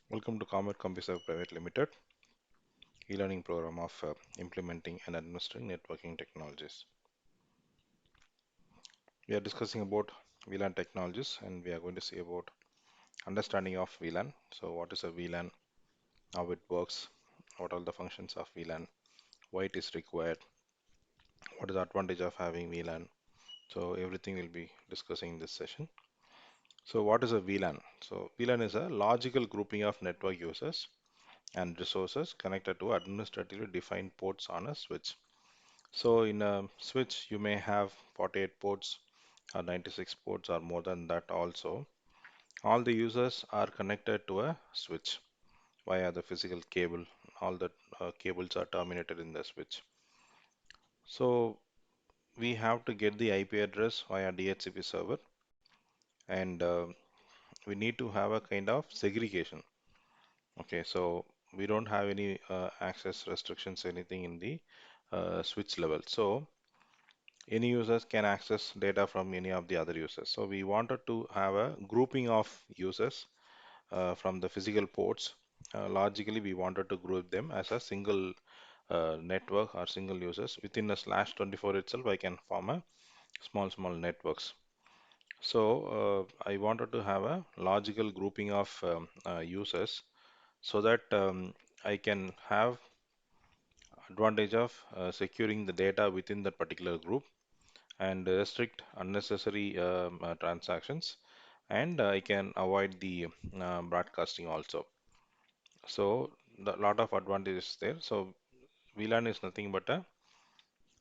Welcome to Comet Computer Private Limited, e-learning program of implementing and administering networking technologies. We are discussing about VLAN technologies and we are going to see about understanding of VLAN. So what is a VLAN, how it works, what are the functions of VLAN, why it is required, what is the advantage of having VLAN. So everything we'll be discussing in this session. So what is a VLAN? So VLAN is a logical grouping of network users and resources connected to administratively defined ports on a switch. So in a switch, you may have 48 ports or 96 ports or more than that also. All the users are connected to a switch via the physical cable. All the cables are terminated in the switch. So we have to get the IP address via DHCP server and we need to have a kind of segregation. Okay, so we don't have any access restrictions, anything in the switch level. So any users can access data from any of the other users. So we wanted to have a grouping of users from the physical ports. Logically, we wanted to group them as a single network or single users. Within a slash 24 itself, I can form a small networks. So I wanted to have a logical grouping of users so that I can have advantage of securing the data within that particular group and restrict unnecessary transactions and I can avoid the broadcasting also. So the lot of advantages there. So VLAN is nothing but a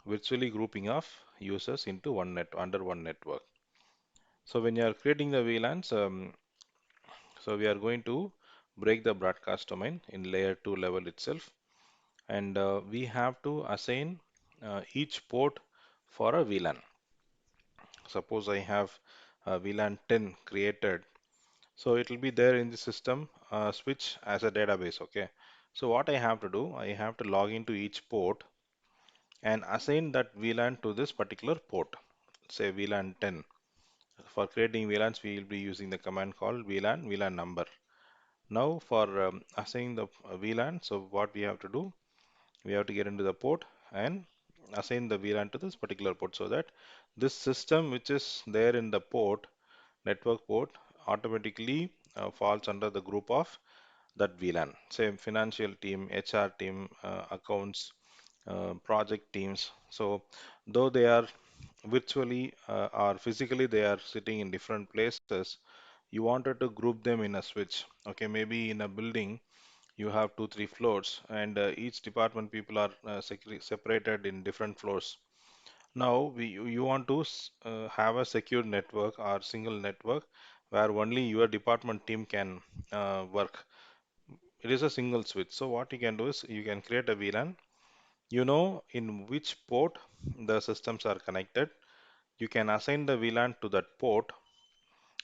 virtually grouping of users into one net under one network. So when you are creating the VLANs, so we are going to break the broadcast domain in layer 2 level itself and we have to assign each port for a VLAN. Suppose I have a VLAN 10 created. So it will be there in the system switch as a database. Okay. So what I have to do, I have to log into each port and assign that VLAN to this particular port. Say VLAN 10. For creating VLANs, we will be using the command called VLAN number. Now for assigning the VLAN, so what we have to do, we have to get into the port and assign the VLAN to this particular port so that this system which is there in the port, network port, automatically falls under the group of that VLAN. Say financial team, HR team, accounts, project teams. So though they are virtually or physically they are sitting in different places, you wanted to group them in a switch. Okay, maybe in a building you have two, three floors, and each department people are separated in different floors. Now you want to have a secure network or single network where only your department team can work. It is a single switch. So what you can do is you can create a VLAN. You know in which port the systems are connected. You can assign the VLAN to that port.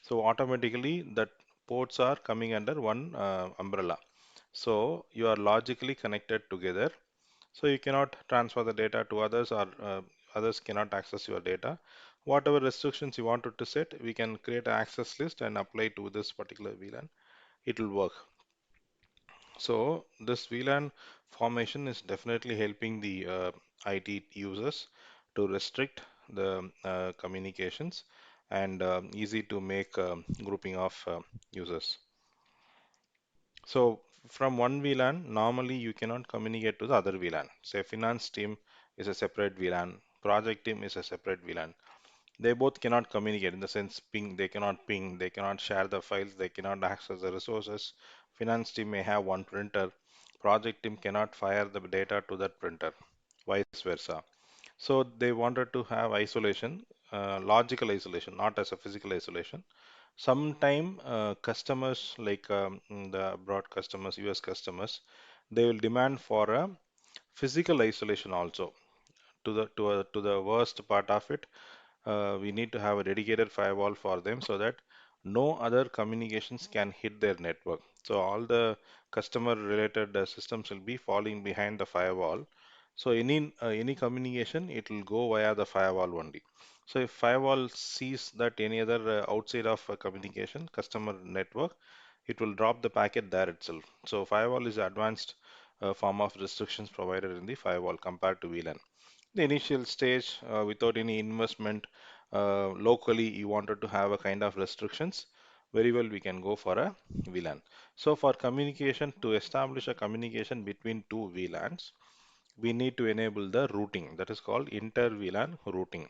So automatically that ports are coming under one umbrella. So you are logically connected together. So you cannot transfer the data to others or others cannot access your data. Whatever restrictions you wanted to set, we can create an access list and apply to this particular VLAN. It will work. So this VLAN formation is definitely helping the IT users to restrict the communications and easy to make grouping of users. So from one VLAN, normally you cannot communicate to the other VLAN. Say finance team is a separate VLAN, project team is a separate VLAN. They both cannot communicate in the sense ping, they cannot share the files, they cannot access the resources. Finance team may have one printer, project team cannot fire the data to that printer, vice versa. So they wanted to have isolation, logical isolation, not as a physical isolation. Sometime customers like the abroad customers, US customers, they will demand for a physical isolation also. To the worst part of it, we need to have a dedicated firewall for them so that no other communications can hit their network. So all the customer related systems will be falling behind the firewall. So any communication, it will go via the firewall only. So if firewall sees that any other outside of communication customer network, it will drop the packet there itself. So firewall is advanced form of restrictions provided in the firewall compared to VLAN. The initial stage, without any investment, locally you wanted to have a kind of restrictions, very well we can go for a VLAN. So for communication, to establish a communication between two VLANs, we need to enable the routing, that is called inter VLAN routing.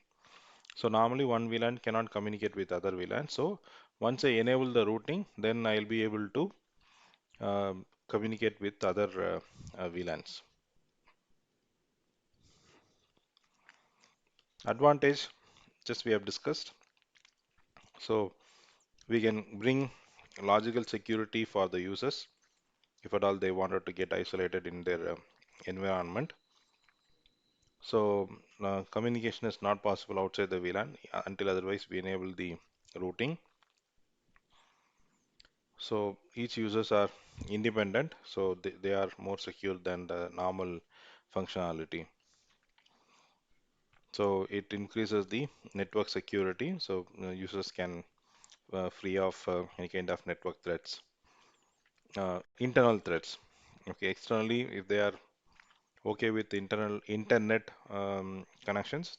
So normally one VLAN cannot communicate with other VLAN. So once I enable the routing, then I'll be able to communicate with other VLANs. Advantage, just we have discussed. So we can bring logical security for the users if at all they wanted to get isolated in their environment. So communication is not possible outside the VLAN until otherwise we enable the routing. So each users are independent, so they are more secure than the normal functionality. So it increases the network security, so users can free of any kind of network threats. Internal threats. Okay, externally, if they are okay with internal internet connections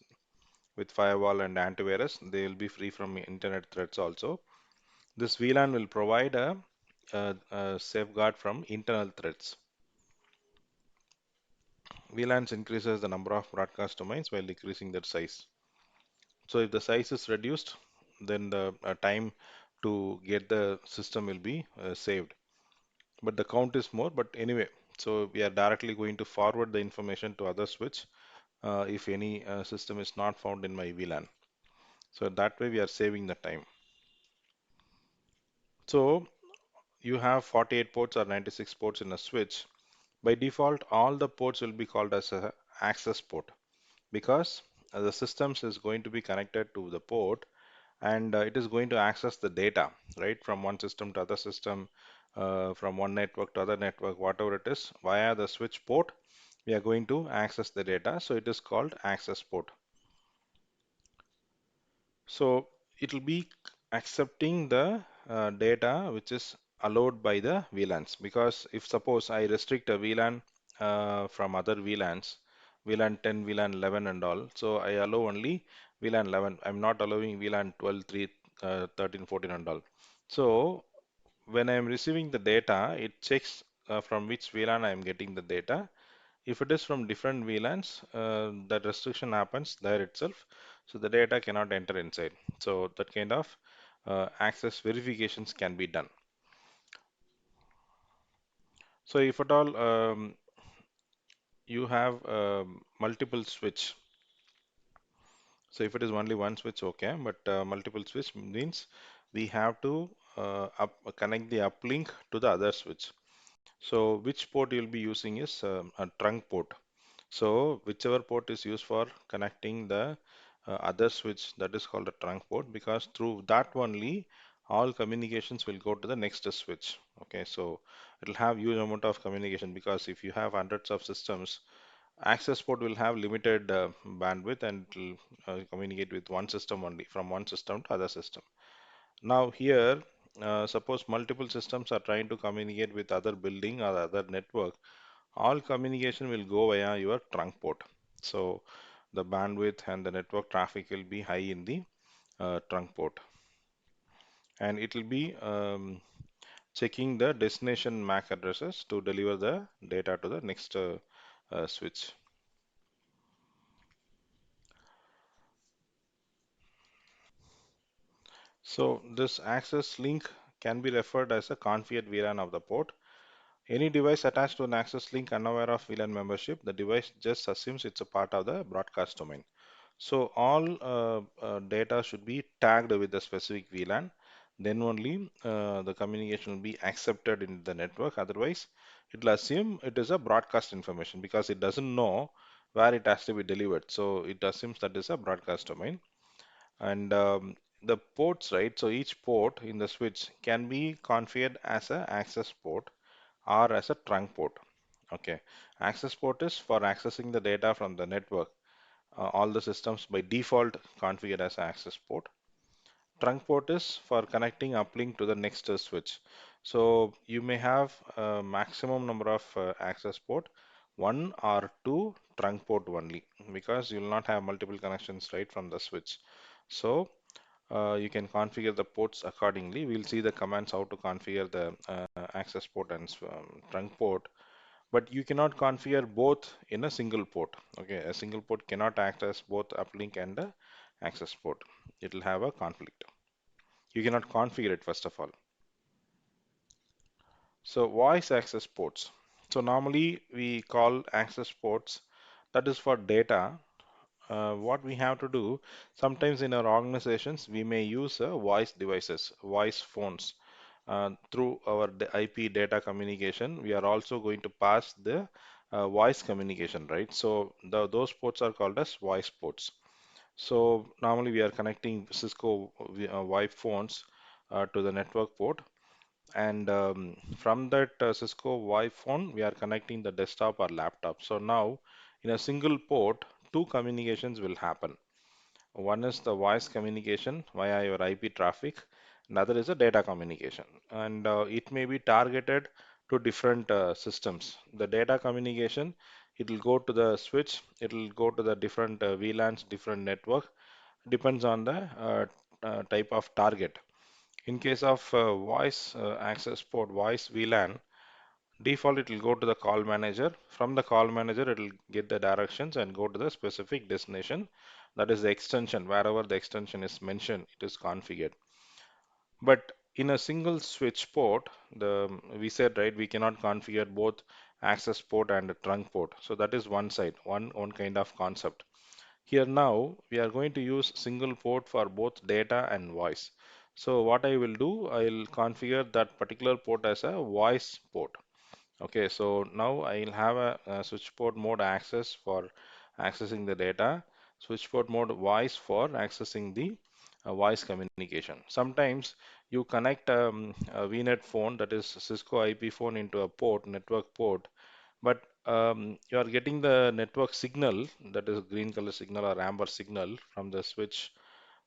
with firewall and antivirus, they will be free from internet threats also. This VLAN will provide a safeguard from internal threats. VLANs increases the number of broadcast domains while decreasing their size. So if the size is reduced, then the time to get the system will be saved. But the count is more. But anyway, so we are directly going to forward the information to other switch if any system is not found in my VLAN. So that way we are saving the time. So you have 48 ports or 96 ports in a switch. By default, all the ports will be called as a access port because the systems is going to be connected to the port and it is going to access the data, right, from one system to other system, from one network to other network, whatever it is, via the switch port, we are going to access the data. So it is called access port. So it will be accepting the data which is allowed by the VLANs, because if suppose I restrict a VLAN from other VLANs, VLAN 10, VLAN 11 and all, so I allow only VLAN 11. I'm not allowing VLAN 12, 3, 13, 14 and all. So when I'm receiving the data, it checks from which VLAN I'm getting the data. If it is from different VLANs, that restriction happens there itself, so the data cannot enter inside. So that kind of access verifications can be done. So if at all you have multiple switch, so if it is only one switch, okay, but multiple switch means we have to connect the uplink to the other switch. So which port you'll be using is a trunk port. So whichever port is used for connecting the other switch, that is called a trunk port, because through that only all communications will go to the next switch. Okay, so it will have huge amount of communication, because if you have hundreds of systems, access port will have limited bandwidth and it will communicate with one system only, from one system to other system. Now here, suppose multiple systems are trying to communicate with other building or other network, all communication will go via your trunk port. So the bandwidth and the network traffic will be high in the trunk port, and it will be checking the destination MAC addresses to deliver the data to the next switch. So this access link can be referred as a configured VLAN of the port. Any device attached to an access link unaware of VLAN membership, the device just assumes it's a part of the broadcast domain. So all data should be tagged with the specific VLAN. Then only the communication will be accepted in the network. Otherwise, it will assume it is a broadcast information because it doesn't know where it has to be delivered. So it assumes that is a broadcast domain. And the ports, right? So each port in the switch can be configured as a access port or as a trunk port. Okay. Access port is for accessing the data from the network, all the systems by default configured as access port. Trunk port is for connecting uplink to the next switch. So you may have a maximum number of access port, one or two trunk port only, because you will not have multiple connections right from the switch. So you can configure the ports accordingly. We'll see the commands how to configure the access port and trunk port, but you cannot configure both in a single port. Okay, a single port cannot act as both uplink and access port. It will have a conflict. You cannot configure it first of all. So voice access ports. So normally we call access ports, that is for data. What we have to do, sometimes in our organizations we may use voice devices, voice phones. Through our IP data communication, we are also going to pass the voice communication, right? So those ports are called as voice ports. So normally we are connecting Cisco Wi-Fi phones to the network port, and from that Cisco Wi-Fi phone, we are connecting the desktop or laptop. So now, in a single port, two communications will happen. One is the voice communication via your IP traffic, another is a data communication, and it may be targeted to different systems. The data communication, it will go to the switch, it will go to the different VLANs, different network, depends on the type of target. In case of voice access port, voice VLAN, default it will go to the call manager. From the call manager, it will get the directions and go to the specific destination. That is the extension. Wherever the extension is mentioned, it is configured. But in a single switch port, we said right, we cannot configure both access port and a trunk port. So that is one side, one kind of concept. Here now we are going to use single port for both data and voice. So what I will do, I will configure that particular port as a voice port. Okay, so now I'll have a switch port mode access for accessing the data, switch port mode voice for accessing the voice communication. Sometimes you connect a VNet phone, that is Cisco IP phone, into a port, network port, but you are getting the network signal, that is green color signal or amber signal from the switch,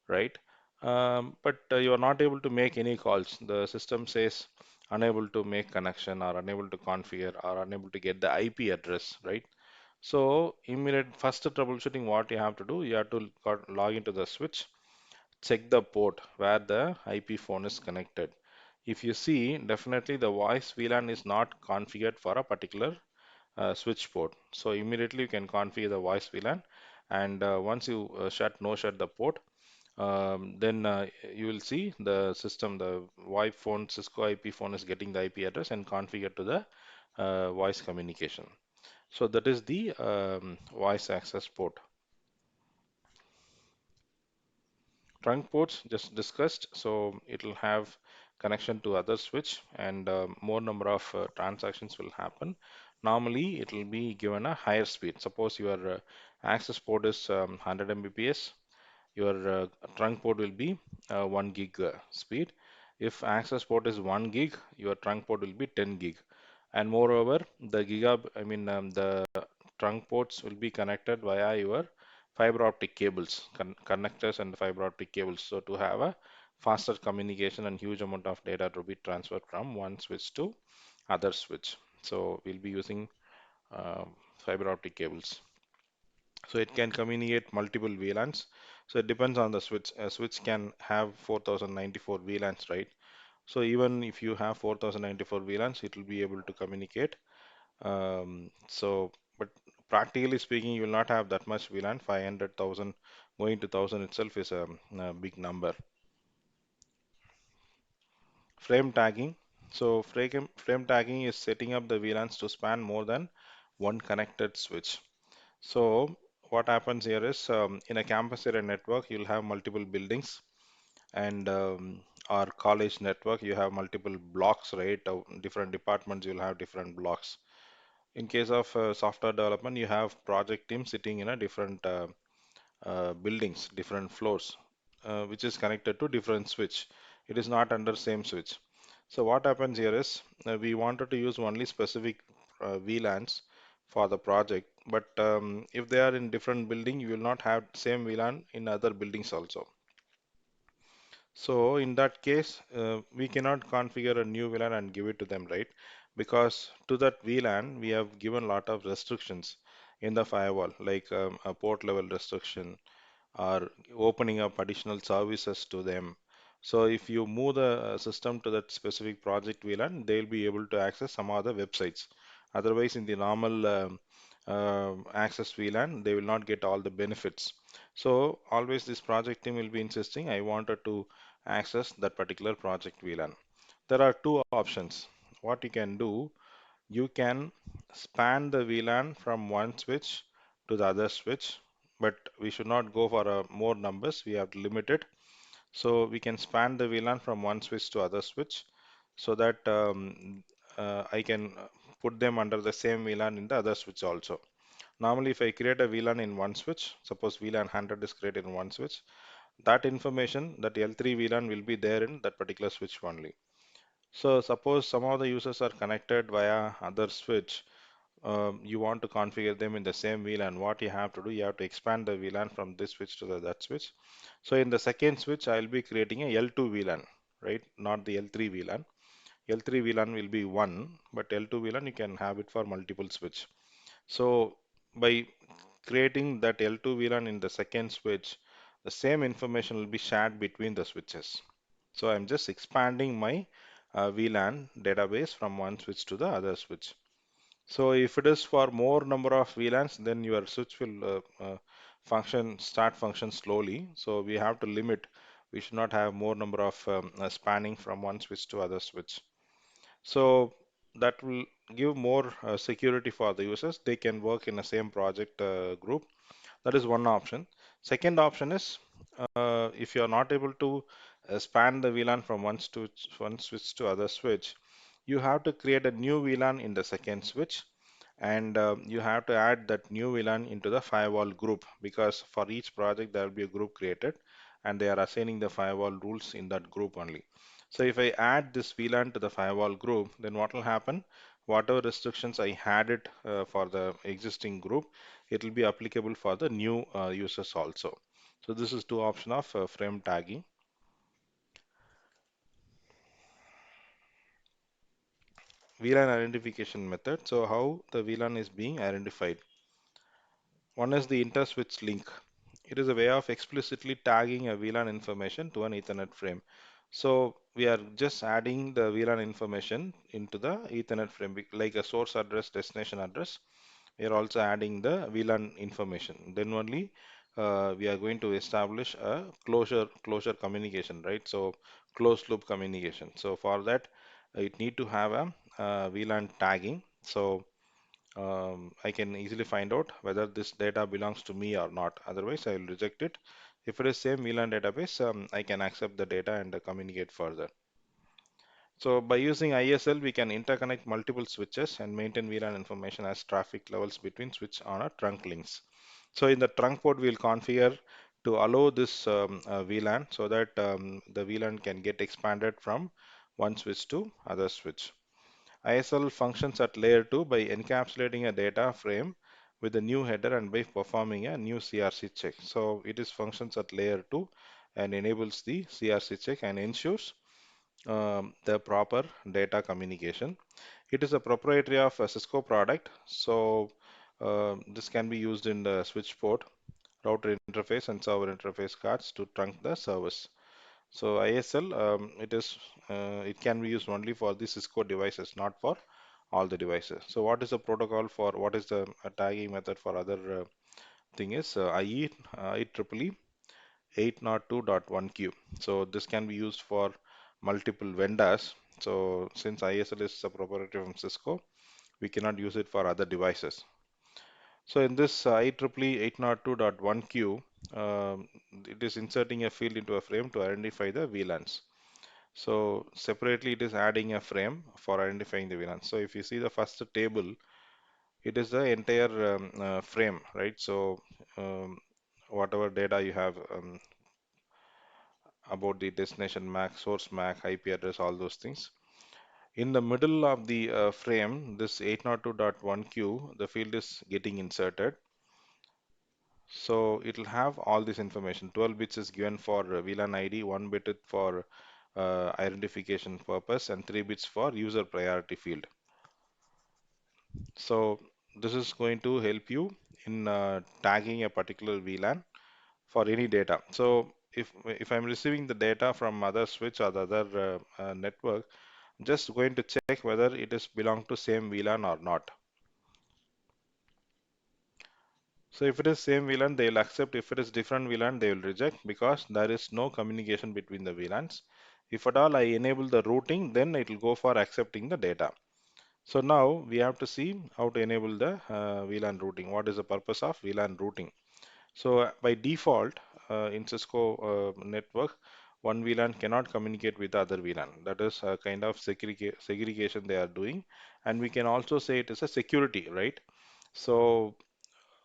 right? But you are not able to make any calls. The system says unable to make connection or unable to configure or unable to get the IP address, right? So immediate first troubleshooting, what you have to do, you have to log into the switch, check the port where the IP phone is connected. If you see, definitely the voice VLAN is not configured for a particular switch port. So immediately you can configure the voice VLAN, and once you shut the port, then you will see the system, the Wi-Fi phone, Cisco IP phone is getting the IP address and configured to the voice communication. So that is the voice access port. Trunk ports just discussed, so it will have connection to other switch, and more number of transactions will happen. Normally, it will be given a higher speed. Suppose your access port is 100 Mbps, your trunk port will be 1 gig speed. If access port is 1 gig, your trunk port will be 10 gig. And moreover, the trunk ports will be connected via your fiber optic cables, connectors and fiber optic cables. So to have a faster communication and huge amount of data to be transferred from one switch to other switch. So we'll be using fiber optic cables. So it can communicate multiple VLANs. So it depends on the switch. A switch can have 4094 VLANs, right? So even if you have 4094 VLANs, it will be able to communicate. But practically speaking, you will not have that much VLAN. 500,000 going to 1000 itself is a big number. Frame tagging. So frame tagging is setting up the VLANs to span more than one connected switch. So what happens here is, in a campus area network, you'll have multiple buildings, and our college network, you have multiple blocks, right? Different departments, you'll have different blocks. In case of software development, you have project teams sitting in a different buildings, different floors, which is connected to different switch. It is not under same switch. So what happens here is, we wanted to use only specific VLANs for the project, but if they are in different building, you will not have same VLAN in other buildings also. So in that case, we cannot configure a new VLAN and give it to them, right? Because to that VLAN, we have given a lot of restrictions in the firewall, like a port level restriction or opening up additional services to them. So if you move the system to that specific project VLAN, they'll be able to access some other websites. Otherwise, in the normal access VLAN, they will not get all the benefits. So always this project team will be insisting, I wanted to access that particular project VLAN. There are two options. What you can do, you can span the VLAN from one switch to the other switch, but we should not go for more numbers. We have to limit it. So we can span the VLAN from one switch to other switch so that I can put them under the same VLAN in the other switch also. Normally, if I create a VLAN in one switch, suppose VLAN 100 is created in one switch, that information, that L3 VLAN will be there in that particular switch only. So suppose some of the users are connected via other switch, you want to configure them in the same VLAN. What you have to do, you have to expand the VLAN from this switch to that switch. So in the second switch, I'll be creating a L2 VLAN, right? Not the L3 VLAN. L3 VLAN will be one, but L2 VLAN you can have it for multiple switch. So by creating that L2 VLAN in the second switch, the same information will be shared between the switches. So I'm just expanding my VLAN database from one switch to the other switch. So if it is for more number of VLANs, then your switch will start function slowly. So we have to limit. We should not have more number of spanning from one switch to other switch. So that will give more security for the users. They can work in the same project group. That is one option. Second option is if you are not able to span the VLAN from one switch to other switch, you have to create a new VLAN in the second switch, and you have to add that new VLAN into the firewall group, because for each project there will be a group created and they are assigning the firewall rules in that group only. So if I add this VLAN to the firewall group, then what will happen? Whatever restrictions I had it for the existing group, it will be applicable for the new users also. So this is two option of frame tagging. VLAN identification method. So how the VLAN is being identified? One is the interswitch link. It is a way of explicitly tagging a VLAN information to an Ethernet frame. So we are just adding the VLAN information into the Ethernet frame, like a source address, destination address. We are also adding the VLAN information. Then only we are going to establish a closure communication, right? So closed loop communication. So for that, it need to have a VLAN tagging. So I can easily find out whether this data belongs to me or not. Otherwise, I will reject it. If it is same VLAN database, I can accept the data and communicate further. So by using ISL, we can interconnect multiple switches and maintain VLAN information as traffic levels between switch on a trunk links. So in the trunk port, we'll configure to allow this VLAN so that the VLAN can get expanded from one switch to other switch. ISL functions at layer 2 by encapsulating a data frame with a new header and by performing a new CRC check. So it is functions at layer 2 and enables the CRC check and ensures the proper data communication. It is a proprietary of a Cisco product, so this can be used in the switch port, router interface, and server interface cards to trunk the service. So ISL, it can be used only for the Cisco devices, not for all the devices. So what is the protocol for what is the tagging method for other thing is IEEE 802.1q. So this can be used for multiple vendors. So since ISL is a proprietary from Cisco, we cannot use it for other devices. So in this IEEE 802.1q, it is inserting a field into a frame to identify the VLANs. So separately, it is adding a frame for identifying the VLANs. So if you see the first table, it is the entire frame, right? So um, whatever data you have about the destination MAC, source MAC, IP address, all those things. In the middle of the frame, this 802.1q, the field is getting inserted. So it will have all this information. 12 bits is given for VLAN ID, 1 bit is for identification purpose, and 3 bits for user priority field. So this is going to help you in tagging a particular VLAN for any data. So if I'm receiving the data from other switch or the other network, just going to check whether it is belong to same VLAN or not. So if it is same VLAN, they will accept. If it is different VLAN, they will reject because there is no communication between the VLANs. If at all I enable the routing, then it will go for accepting the data. So now we have to see how to enable the VLAN routing. What is the purpose of VLAN routing? So by default, in Cisco network, one VLAN cannot communicate with the other VLAN. That is a kind of segregation they are doing, and we can also say it is a security, right? So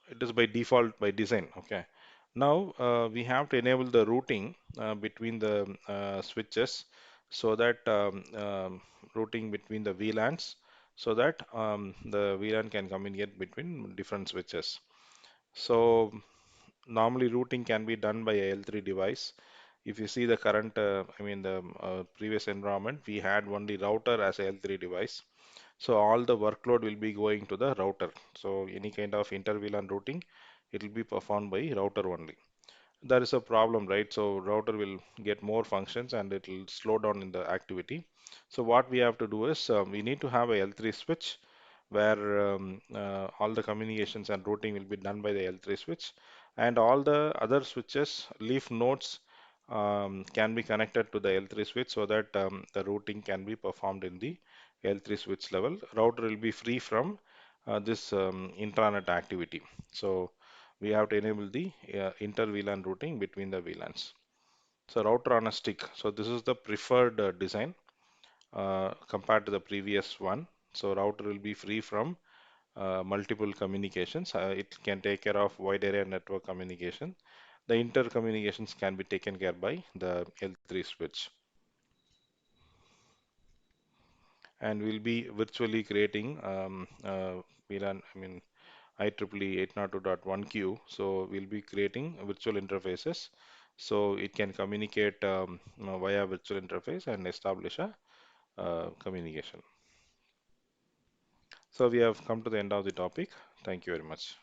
it is by default by design. Okay. Now we have to enable the routing between the switches so that routing between the VLANs so that the VLAN can communicate between different switches. So normally routing can be done by a L3 device. If you see the current, I mean the previous environment, we had only router as a L3 device. So all the workload will be going to the router. So any kind of inter-VLAN routing, it will be performed by router only. There is a problem, right? So router will get more functions and it will slow down in the activity. So what we have to do is we need to have a L3 switch where all the communications and routing will be done by the L3 switch, and all the other switches, leaf nodes, can be connected to the L3 switch so that the routing can be performed in the L3 switch level. Router will be free from this intranet activity. So we have to enable the inter-VLAN routing between the VLANs. So router on a stick. So this is the preferred design compared to the previous one. So router will be free from multiple communications. It can take care of wide area network communication. The inter communications can be taken care by the L3 switch. And we'll be virtually creating VLAN, I mean IEEE 802.1q. So we'll be creating virtual interfaces. So it can communicate via virtual interface and establish a communication. So we have come to the end of the topic. Thank you very much.